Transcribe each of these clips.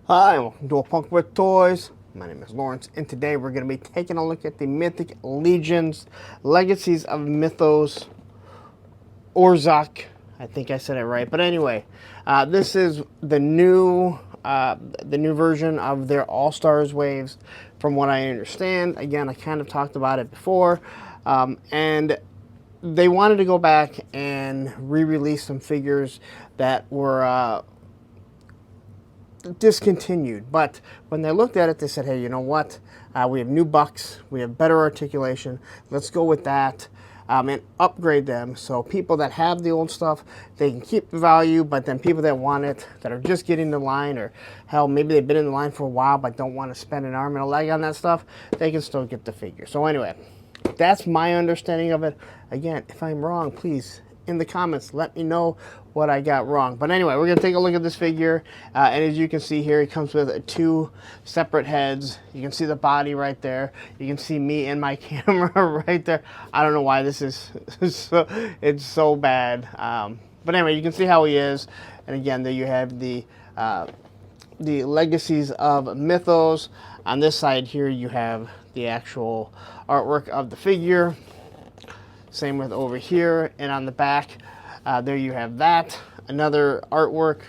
Hi, welcome to A Punk with Toys. My name is Lawrence, and today we're going to be taking a look at the Mythic Legions Legacies of Mythos Urzokk. I think I said it right, but anyway, this is the new version of their All Stars waves, from what I understand. Again, I kind of talked about it before, and they wanted to go back and re-release some figures that were discontinued. But when they looked at it, they said, hey, you know what? We have new bucks. We have better articulation. Let's go with that and upgrade them. So people that have the old stuff, they can keep the value, but then people that want it, that are just getting the line, or hell, maybe they've been in the line for a while but don't want to spend an arm and a leg on that stuff, they can still get the figure. So anyway, that's my understanding of it. Again, if I'm wrong, please, in the comments, let me know what I got wrong. But anyway, we're going to take a look at this figure. And as you can see here, it comes with two separate heads. You can see the body right there. You can see me and my camera right there. I don't know why this is it's so bad. But anyway, you can see how he is. And again, there you have the Legacies of Mythos. On this side here, you have the actual artwork of the figure. Same with over here, and on the back, there you have that. Another artwork,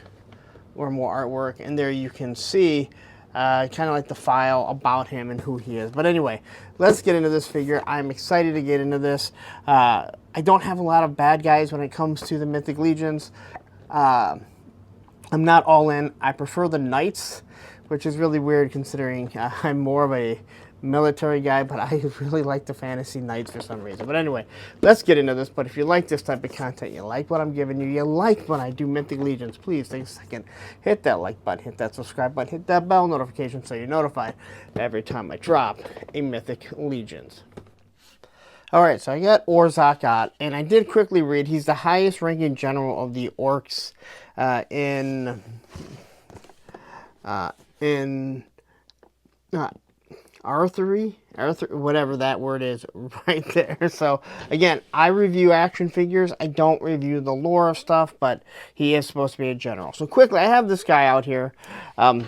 or more artwork, and there you can see kind of like the file about him and who he is. But anyway, let's get into this figure. I'm excited to get into this. I don't have a lot of bad guys when it comes to the Mythic Legions. I'm not all in. I prefer the Knights, which is really weird considering I'm more of a military guy, but I really like the fantasy knights for some reason. But anyway, let's get into this. But if you like this type of content, you like what I'm giving you, you like when I do Mythic Legions, please take a second, hit that like button, hit that subscribe button, hit that bell notification so you're notified every time I drop a Mythic Legions. Alright, so I got Orzac out, and I did quickly read he's the highest ranking general of the orcs in Arthur, whatever that word is, right there. So again, I review action figures. I don't review the lore of stuff, but he is supposed to be a general. So quickly, I have this guy out here, and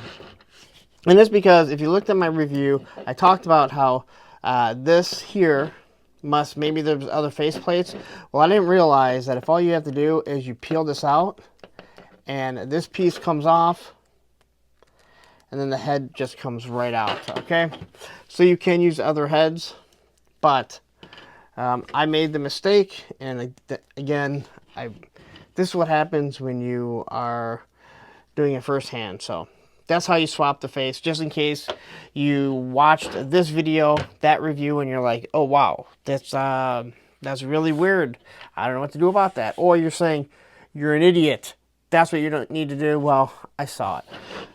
that's because if you looked at my review, I talked about how this here maybe there's other faceplates. Well, I didn't realize that if all you have to do is you peel this out, and this piece comes off, and then the head just comes right out, okay? So you can use other heads, but I made the mistake, and again, this is what happens when you are doing it firsthand. So that's how you swap the face, just in case you watched this video, that review, and you're like, oh, wow, that's really weird. I don't know what to do about that. Or you're saying, you're an idiot. That's what you don't need to do. Well, I saw it.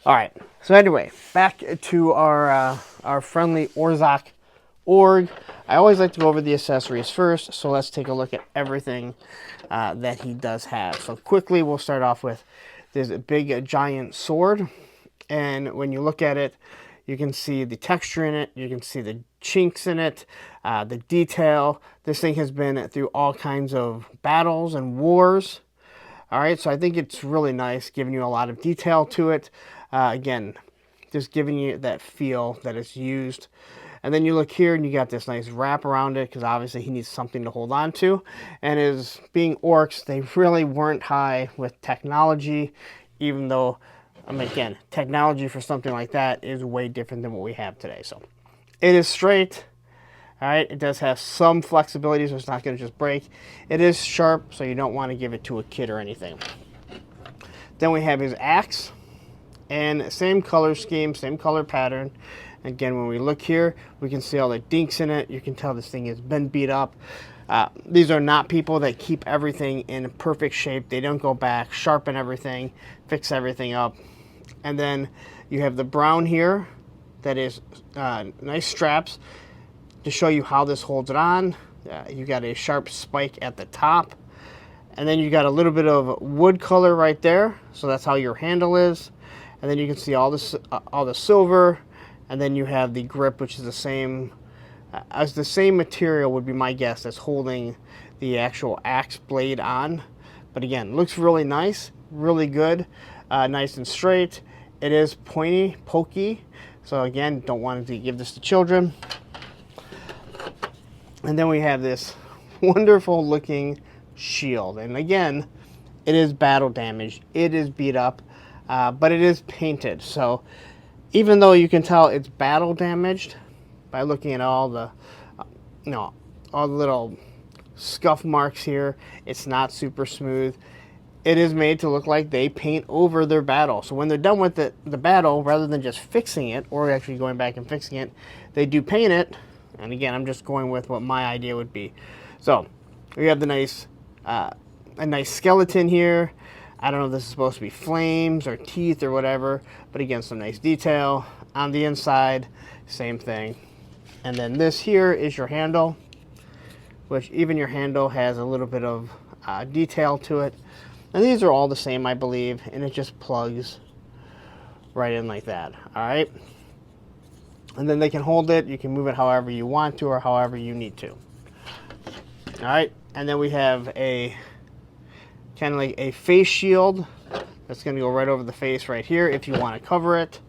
All right. So anyway, back to our friendly Orzac org. I always like to go over the accessories first, so let's take a look at everything that he does have. So quickly, we'll start off with this big giant sword, and when you look at it, you can see the texture in it. You can see the chinks in it, the detail. This thing has been through all kinds of battles and wars. All right, so I think it's really nice, giving you a lot of detail to it. Again, just giving you that feel that it's used. And then you look here and you got this nice wrap around it, because obviously he needs something to hold on to. And as being orcs, they really weren't high with technology, even though, I mean, again, technology for something like that is way different than what we have today. So it is straight. All right, it does have some flexibility, so it's not going to just break. It is sharp, so you don't want to give it to a kid or anything. Then we have his axe, and same color scheme, same color pattern. Again, when we look here, we can see all the dinks in it. You can tell this thing has been beat up. These are not people that keep everything in perfect shape. They don't go back, sharpen everything, fix everything up. And then you have the brown here that is nice straps to show you how this holds it on. You got a sharp spike at the top, and then you got a little bit of wood color right there, so that's how your handle is. And then you can see all the silver, and then you have the grip, which is the same as the same material, would be my guess, that's holding the actual axe blade on. But again, looks really nice, really good, nice and straight. It is pointy, pokey. So again, don't want to give this to children. And then we have this wonderful looking shield. And again, it is battle damaged. It is beat up, but it is painted. So even though you can tell it's battle damaged by looking at all the, all the little scuff marks here, it's not super smooth. It is made to look like they paint over their battle. So when they're done with the battle, rather than just fixing it, or actually going back and fixing it, they do paint it. And again, I'm just going with what my idea would be. So we have the nice, a nice skeleton here. I don't know if this is supposed to be flames or teeth or whatever, but again, some nice detail. On the inside, same thing. And then this here is your handle, which even your handle has a little bit of detail to it. And these are all the same, I believe, and it just plugs right in like that, all right? And then they can hold it. You can move it however you want to or however you need to. All right, and then we have a kind of like a face shield that's going to go right over the face right here if you want to cover it.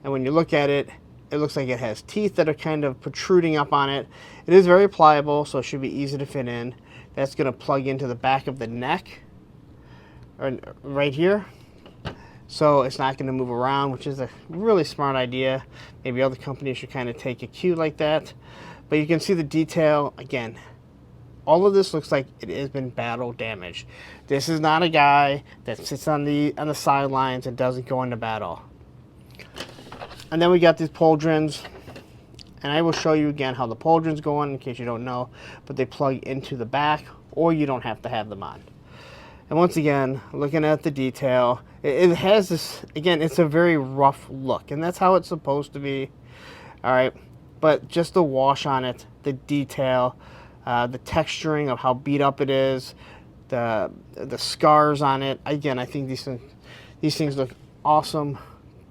And when you look at it, it looks like it has teeth that are kind of protruding up on it. It is very pliable, so it should be easy to fit in. That's going to plug into the back of the neck, or right here. So it's not going to move around, which is a really smart idea. Maybe other companies should kind of take a cue like that. But you can see the detail. Again, all of this looks like it has been battle damaged. This is not a guy that sits on the sidelines and doesn't go into battle. And then we got these pauldrons. And I will show you again how the pauldrons go on in case you don't know. But they plug into the back, or you don't have to have them on. And once again, looking at the detail, it has this, again, it's a very rough look, and that's how it's supposed to be, all right? But just the wash on it, the detail, the texturing of how beat up it is, the scars on it, again, I think these things look awesome,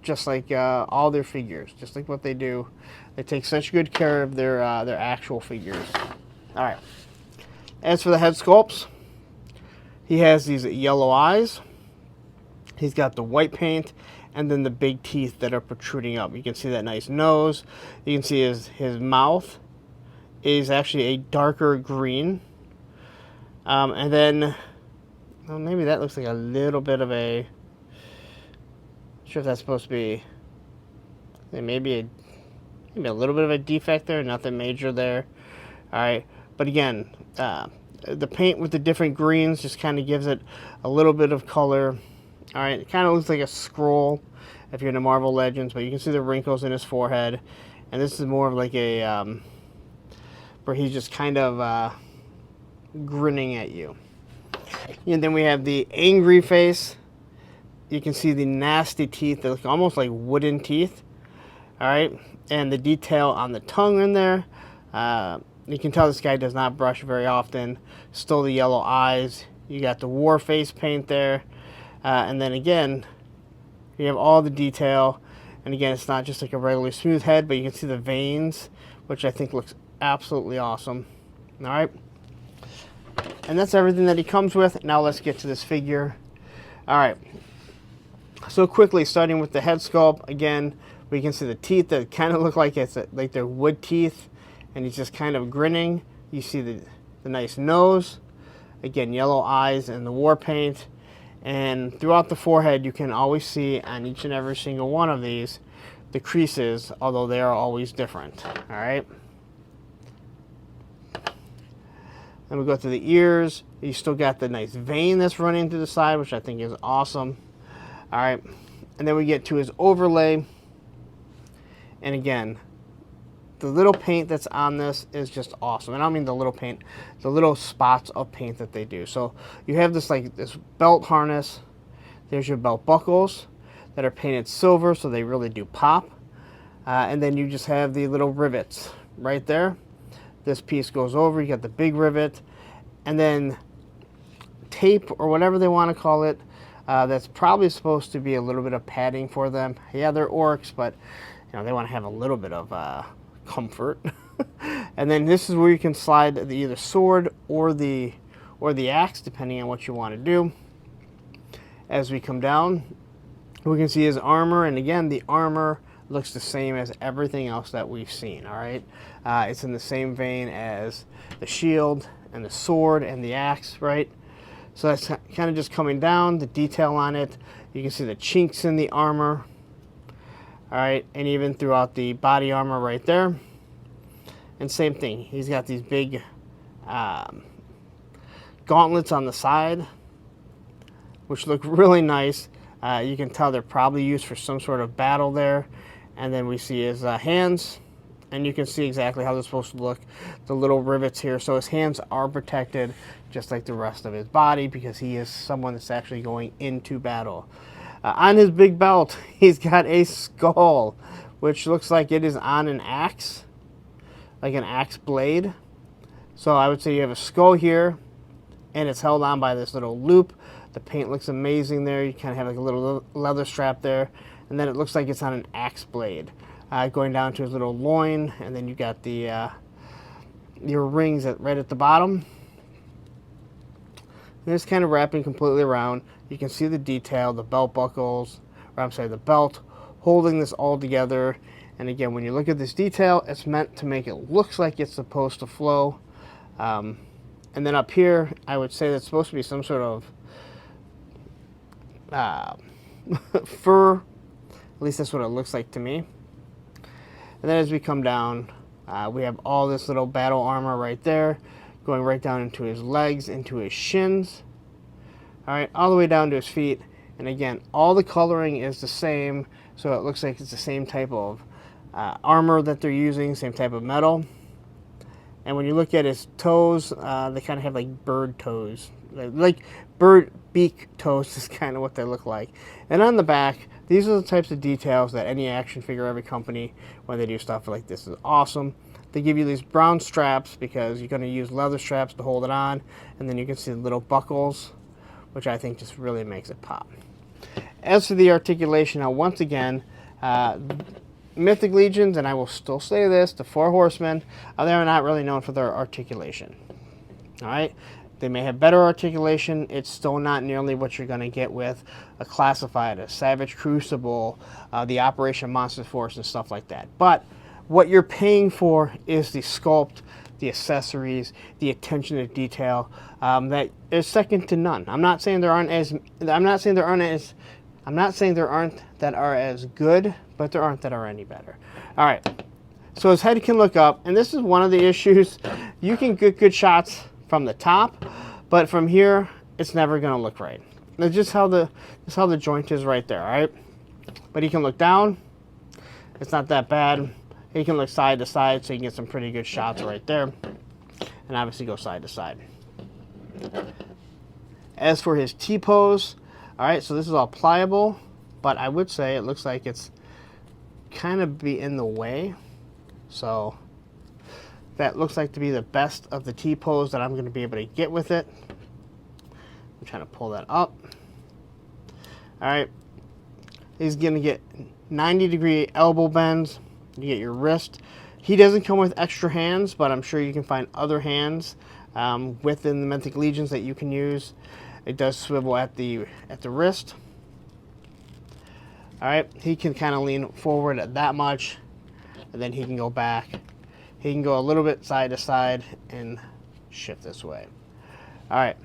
just like all their figures, just like what they do. They take such good care of their actual figures. All right. As for the head sculpts, he has these yellow eyes. He's got the white paint, and then the big teeth that are protruding up. You can see that nice nose. You can see his mouth is actually a darker green. And then, well, maybe that looks like a little bit of a, not sure if that's supposed to be, maybe a little bit of a defect there, nothing major there. All right, but again, the paint with the different greens just kind of gives it a little bit of color. All right, it kind of looks like a scroll if you're into Marvel Legends, but you can see the wrinkles in his forehead. And this is more of like a, where he's just kind of grinning at you. And then we have the angry face. You can see the nasty teeth that look almost like wooden teeth. All right, and the detail on the tongue in there. You can tell this guy does not brush very often. Still the yellow eyes. You got the war face paint there. And then again, you have all the detail. And again, it's not just like a regularly smooth head, but you can see the veins, which I think looks absolutely awesome. All right. And that's everything that he comes with. Now let's get to this figure. All right. So quickly, starting with the head sculpt, again, we can see the teeth that kind of look like like they're wood teeth. And he's just kind of grinning. You see the nice nose. Again, yellow eyes and the war paint. And throughout the forehead, you can always see on each and every single one of these the creases, although they are always different. All right. Then we go to the ears. You still got the nice vein that's running through the side, which I think is awesome. All right. And then we get to his overlay. And again, the little paint that's on this is just awesome. And I don't mean the little paint, the little spots of paint that they do. So you have this this belt harness. There's your belt buckles that are painted silver, so they really do pop. And then you just have the little rivets right there. This piece goes over, you got the big rivet, and then tape or whatever they want to call it. That's probably supposed to be a little bit of padding for them. Yeah, they're orcs, but they want to have a little bit of comfort. And then this is where you can slide the either sword or the axe, depending on what you want to do. As we come down, We can see his armor, and again, the armor looks the same as everything else that we've seen, all right? It's in the same vein as the shield and the sword and the axe, right? So that's kind of just coming down, the detail on it. You can see the chinks in the armor, all right? And even throughout the body armor right there. And same thing, he's got these big gauntlets on the side, which look really nice. You can tell they're probably used for some sort of battle there. And then we see his hands, and you can see exactly how they're supposed to look. The little rivets here. So his hands are protected just like the rest of his body because he is someone that's actually going into battle. On his big belt, he's got a skull, which looks like it is on an axe, like an axe blade. So I would say you have a skull here, and it's held on by this little loop. The paint looks amazing there. You kind of have like a little leather strap there. And then it looks like it's on an axe blade. Going down to his little loin. And then you got the your rings right at the bottom. And it's kind of wrapping completely around. You can see the detail, the belt buckles, or I'm sorry, the belt holding this all together. And again, when you look at this detail, it's meant to make it look like it's supposed to flow. And then up here, I would say that's supposed to be some sort of fur. At least that's what it looks like to me. And then as we come down, we have all this little battle armor right there, going right down into his legs, into his shins. All right, all the way down to his feet. And again, all the coloring is the same, so it looks like it's the same type of armor that they're using, same type of metal. And when you look at his toes, they kind of have like bird toes. Like bird beak toes is kind of what they look like. And on the back, these are the types of details that any action figure, every company, when they do stuff like this, is awesome. They give you these brown straps because you're going to use leather straps to hold it on. And then you can see the little buckles, which I think just really makes it pop. As for the articulation, now once again, Mythic Legions, and I will still say this, the Four Horsemen, they're not really known for their articulation. All right? They may have better articulation. It's still not nearly what you're going to get with a Classified, a Savage Crucible, the Operation Monster Force, and stuff like that. But what you're paying for is the sculpt, the accessories, the attention to detail that is second to none. I'm not saying there aren't that are as good, but there aren't that are any better. All right. So his head can look up, and this is one of the issues. You can get good shots from the top, but from here, it's never going to look right. That's just how the joint is right there, all right? But he can look down. It's not that bad. He can look side to side, so you can get some pretty good shots right there. And obviously go side to side. As for his T-pose, all right, so this is all pliable, but I would say it looks like it's kind of be in the way. So that looks like to be the best of the T-pose that I'm going to be able to get with it. I'm trying to pull that up. All right. He's going to get 90-degree elbow bends. You get your wrist. He doesn't come with extra hands, but I'm sure you can find other hands within the Mythic Legions that you can use. It does swivel at the wrist. All right. He can kind of lean forward at that much, and then he can go back. He can go a little bit side to side and shift this way. All right.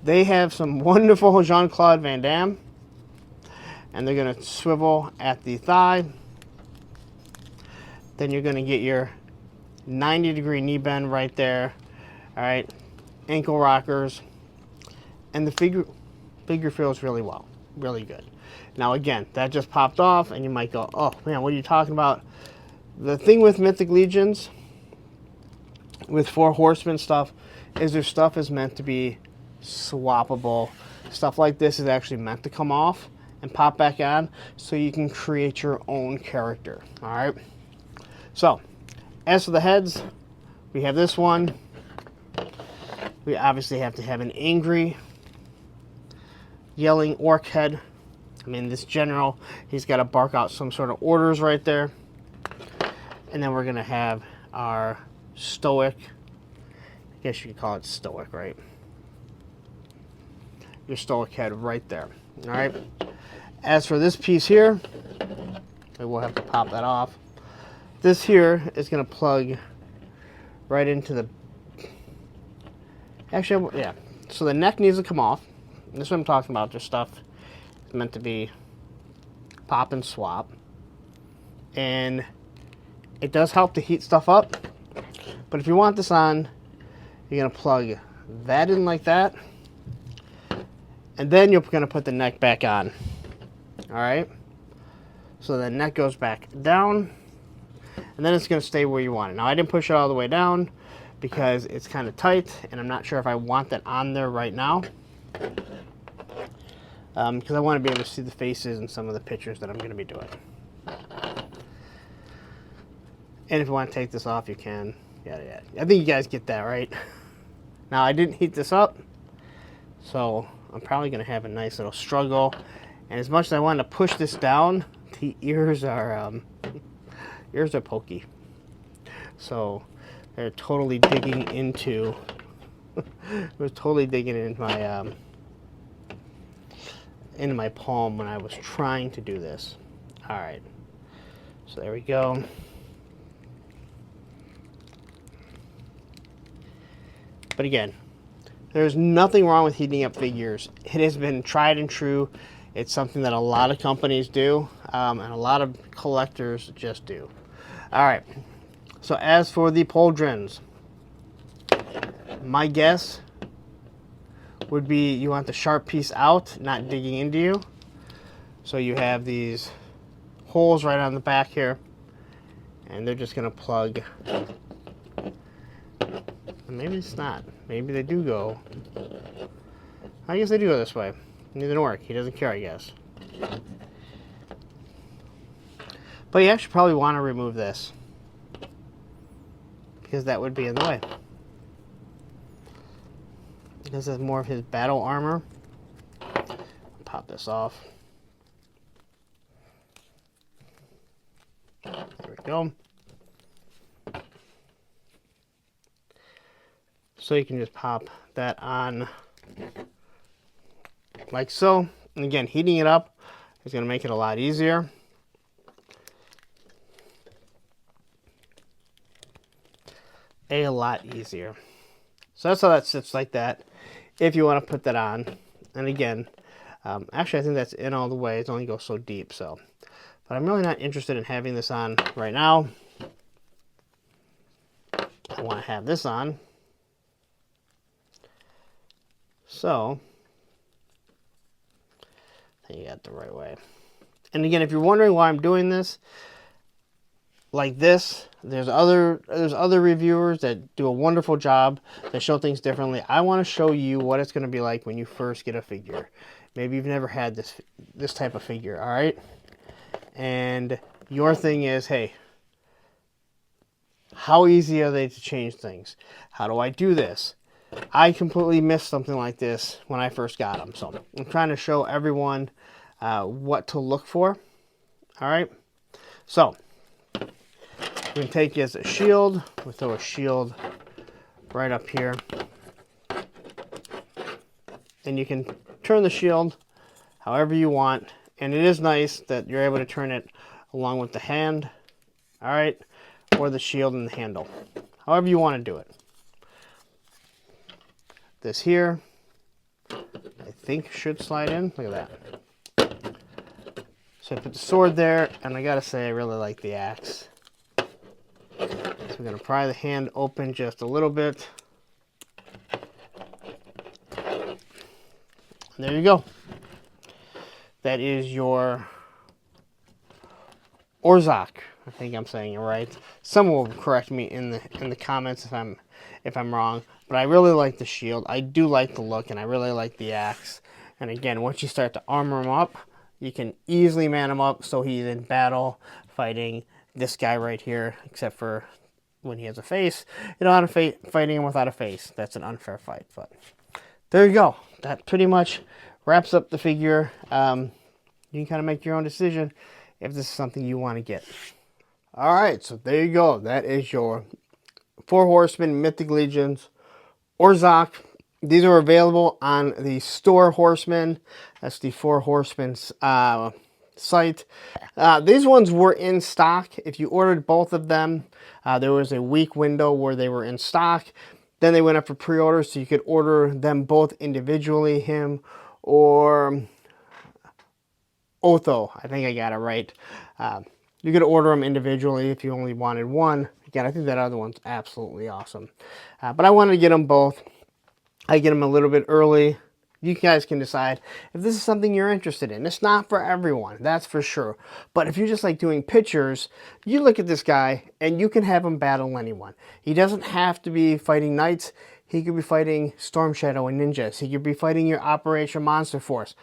They have some wonderful Jean-Claude Van Damme. And they're going to swivel at the thigh. Then you're going to get your 90-degree knee bend right there. All right. Ankle rockers. And the figure feels really well. Really good. Now, again, that just popped off. And you might go, oh, man, what are you talking about? The thing with Mythic Legions, with Four Horsemen stuff, is their stuff is meant to be swappable. Stuff like this is actually meant to come off and pop back on so you can create your own character. All right. So, as for the heads, we have this one. We obviously have to have an angry, yelling orc head. I mean, this general, he's got to bark out some sort of orders right there. And then we're going to have our stoic, I guess you could call it stoic, right? Your stoic head right there, all right? As for this piece here, we'll have to pop that off. This here is going to plug right into the... Actually, yeah. So the neck needs to come off. This is what I'm talking about. There's stuff meant to be pop and swap. And it does help to heat stuff up. But if you want this on, you're going to plug that in like that. And then you're going to put the neck back on. Alright? So the neck goes back down. And then it's going to stay where you want it. Now, I didn't push it all the way down because it's kind of tight. And I'm not sure if I want that on there right now. Because I want to be able to see the faces and some of the pictures that I'm going to be doing. And if you want to take this off, you can. Yeah. I think you guys get that, right? Now, I didn't heat this up, so I'm probably going to have a nice little struggle. And as much as I want to push this down, the ears are pokey. So they're totally digging into... was totally digging into my palm when I was trying to do this. All right. So there we go. But again, there's nothing wrong with heating up figures. It has been tried and true. It's something that a lot of companies do, and a lot of collectors just do. All right. So as for the pauldrons, my guess would be you want the sharp piece out, not digging into you. So you have these holes right on the back here, and they're just going to plug. Maybe it's not. Maybe they do go. I guess they do go this way. It didn't work. He doesn't care, I guess. But you actually probably want to remove this, because that would be in the way. This is more of his battle armor. Pop this off. There we go. So you can just pop that on like so. And again, heating it up is going to make it a lot easier. A lot easier. So that's how that sits like that. If you want to put that on. And again, actually I think that's in all the way. It only goes so deep. So, but I'm really not interested in having this on right now. I want to have this on. So, I think you got it the right way. And again, if you're wondering why I'm doing this like this, there's other reviewers that do a wonderful job that show things differently. I want to show you what it's going to be like when you first get a figure. Maybe you've never had this type of figure, all right? And your thing is, hey, how easy are they to change things? How do I do this? I completely missed something like this when I first got them. So I'm trying to show everyone what to look for. All right. So we can take it as a shield. We'll throw a shield right up here. And you can turn the shield however you want. And it is nice that you're able to turn it along with the hand. All right. Or the shield and the handle. However you want to do it. This here, I think should slide in. Look at that. So I put the sword there, and I gotta say I really like the axe. So we're gonna pry the hand open just a little bit. And there you go. That is your Urzokk. I think I'm saying it right. Someone will correct me in the comments if I'm wrong. But I really like the shield. I do like the look, and I really like the axe. And again, once you start to armor him up, you can easily man him up so he's in battle fighting this guy right here, except for when he has a face. You know how to fighting him without a face. That's an unfair fight. But there you go. That pretty much wraps up the figure. You can kind of make your own decision if this is something you want to get. All right, so there you go. That is your Four Horsemen Mythic Legions Urzokk These are available on the Store Horsemen. That's the Four Horsemen site. These ones were in stock. If you ordered both of them, there was a week window where they were in stock. Then they went up for pre-order, so you could order them both individually, him or Otho. I think I got it right. You could order them individually if you only wanted one. Again, I think that other one's absolutely awesome. But I wanted to get them both. I get them a little bit early. You guys can decide if this is something you're interested in. It's not for everyone, that's for sure. But if you just like doing pictures, you look at this guy and you can have him battle anyone. He doesn't have to be fighting knights. He could be fighting Storm Shadow and ninjas. He could be fighting your Operation Monster Force.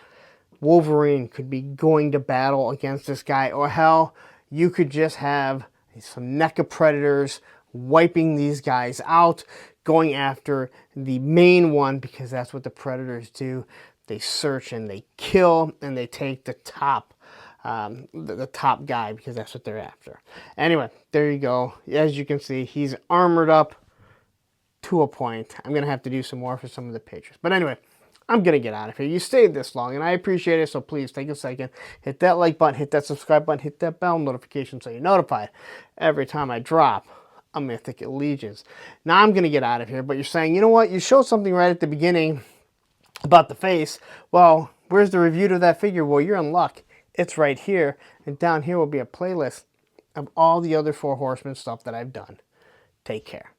Wolverine could be going to battle against this guy. Or hell, you could just have some NECA Predators wiping these guys out, going after the main one, because that's what the Predators do. They search and they kill and they take the top guy, because that's what they're after. Anyway, there you go. As you can see, he's armored up to a point. I'm going to have to do some more for some of the pictures. But anyway, I'm going to get out of here. You stayed this long, and I appreciate it, so please take a second, hit that like button, hit that subscribe button, hit that bell notification so you're notified every time I drop a Mythic Legions. Now I'm going to get out of here, but you're saying, you know what, you showed something right at the beginning about the face. Well, where's the review to that figure? Well, you're in luck. It's right here, and down here will be a playlist of all the other Four Horsemen stuff that I've done. Take care.